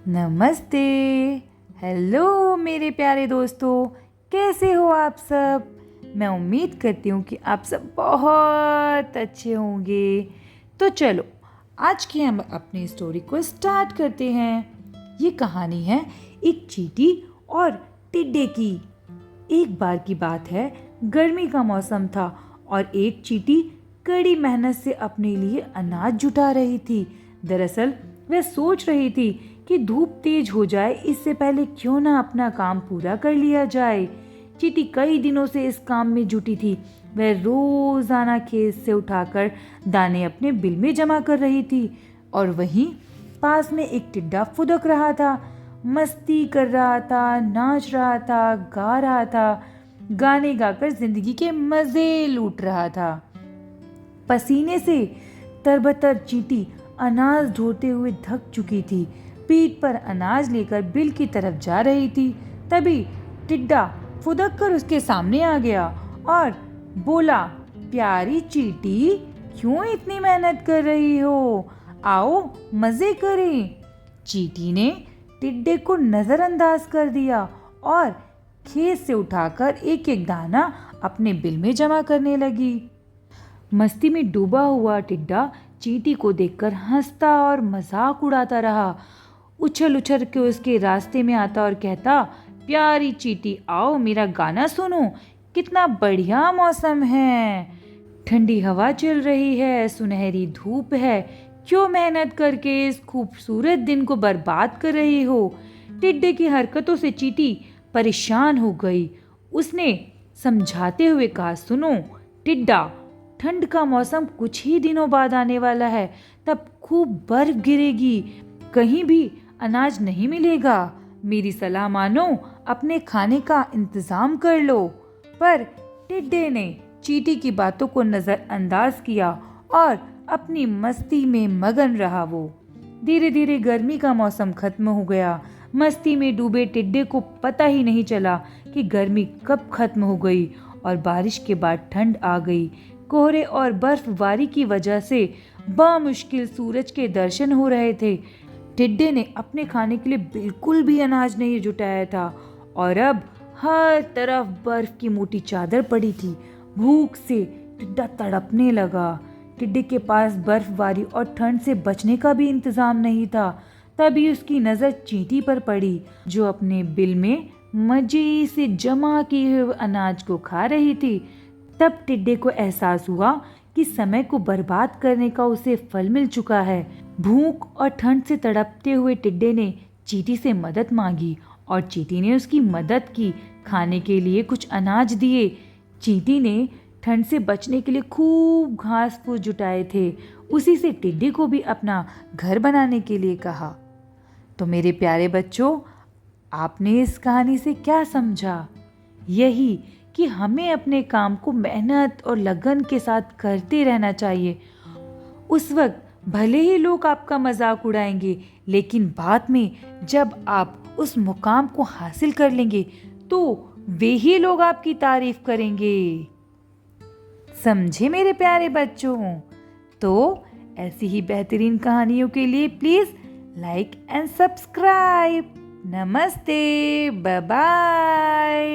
नमस्ते। हेलो मेरे प्यारे दोस्तों, कैसे हो आप सब? मैं उम्मीद करती हूँ कि आप सब बहुत अच्छे होंगे। तो चलो आज की हम अपनी स्टोरी को स्टार्ट करते हैं। ये कहानी है एक चींटी और टिड्डे की। एक बार की बात है, गर्मी का मौसम था और एक चींटी कड़ी मेहनत से अपने लिए अनाज जुटा रही थी। दरअसल वह सोच रही थी कि धूप तेज हो जाए, इससे पहले क्यों ना अपना काम पूरा कर लिया जाए। चींटी कई दिनों से इस काम में जुटी थी। वह रोजाना खेत से उठाकर दाने अपने बिल में जमा कर रही थी और वहीं पास में एक टिड्डा फुदक रहा था, मस्ती कर रहा था, नाच रहा था, गा रहा था, गाने गाकर जिंदगी के मजे लूट रहा था। पसीने से तरबतर चींटी अनाज ढोते हुए थक चुकी थी। पीठ पर अनाज लेकर बिल की तरफ जा रही थी। तभी टिड्डा फुदक कर उसके सामने आ गया और बोला, प्यारी चींटी, क्यों इतनी मेहनत कर रही हो? आओ मजे करें। चींटी ने टिड्डे को नजरअंदाज कर दिया और खेत से उठाकर एक एक दाना अपने बिल में जमा करने लगी। मस्ती में डूबा हुआ टिड्डा चींटी को देखकर हंसता और मजाक उड़ाता रहा। उछल उछल के उसके रास्ते में आता और कहता, प्यारी चींटी, आओ मेरा गाना सुनो, कितना बढ़िया मौसम है, ठंडी हवा चल रही है, सुनहरी धूप है, क्यों मेहनत करके इस खूबसूरत दिन को बर्बाद कर रही हो? टिड्डे की हरकतों से चींटी परेशान हो गई। उसने समझाते हुए कहा, सुनो टिड्डा, ठंड का मौसम कुछ ही दिनों बाद आने वाला है, तब खूब बर्फ गिरेगी, कहीं भी अनाज नहीं मिलेगा। मेरी सलाह मानो, अपने खाने का इंतजाम कर लो। पर टिड्डे ने चींटी की बातों को नजरअंदाज किया और अपनी मस्ती में मगन रहा। वो धीरे धीरे गर्मी का मौसम खत्म हो गया। मस्ती में डूबे टिड्डे को पता ही नहीं चला कि गर्मी कब खत्म हो गई और बारिश के बाद ठंड आ गई। कोहरे और बर्फबारी की वजह से बामुश्किल सूरज के दर्शन हो रहे थे। टिड्डे ने अपने खाने के लिए बिल्कुल भी अनाज नहीं जुटाया था और अब हर तरफ बर्फ की मोटी चादर पड़ी थी। भूख से टिड्डा तड़पने लगा। टिड्डे के पास बर्फबारी और ठंड से बचने का भी इंतजाम नहीं था। तभी उसकी नजर चींटी पर पड़ी, जो अपने बिल में मजे से जमा किए हुए अनाज को खा रही थी। तब टिड्डे को एहसास हुआ कि समय को बर्बाद करने का उसे फल मिल चुका है। भूख और ठंड से तड़पते हुए टिड्डे ने चींटी से मदद मांगी और चींटी ने उसकी मदद की, खाने के लिए कुछ अनाज दिए। चींटी ने ठंड से बचने के लिए खूब घास फूस जुटाए थे। उसी से टिड्डे को भी अपना घर बनाने के लिए कहा। तो मेरे प्यारे बच्चों, आपने इस कहानी से क्या समझा? यही कि हमें अपने काम को मेहनत और लगन के साथ करते रहना चाहिए। उस वक्त भले ही लोग आपका मजाक उड़ाएंगे, लेकिन बाद में जब आप उस मुकाम को हासिल कर लेंगे तो वे ही लोग आपकी तारीफ करेंगे। समझे मेरे प्यारे बच्चों? तो ऐसी ही बेहतरीन कहानियों के लिए प्लीज लाइक एंड सब्सक्राइब। नमस्ते, बाय बाय।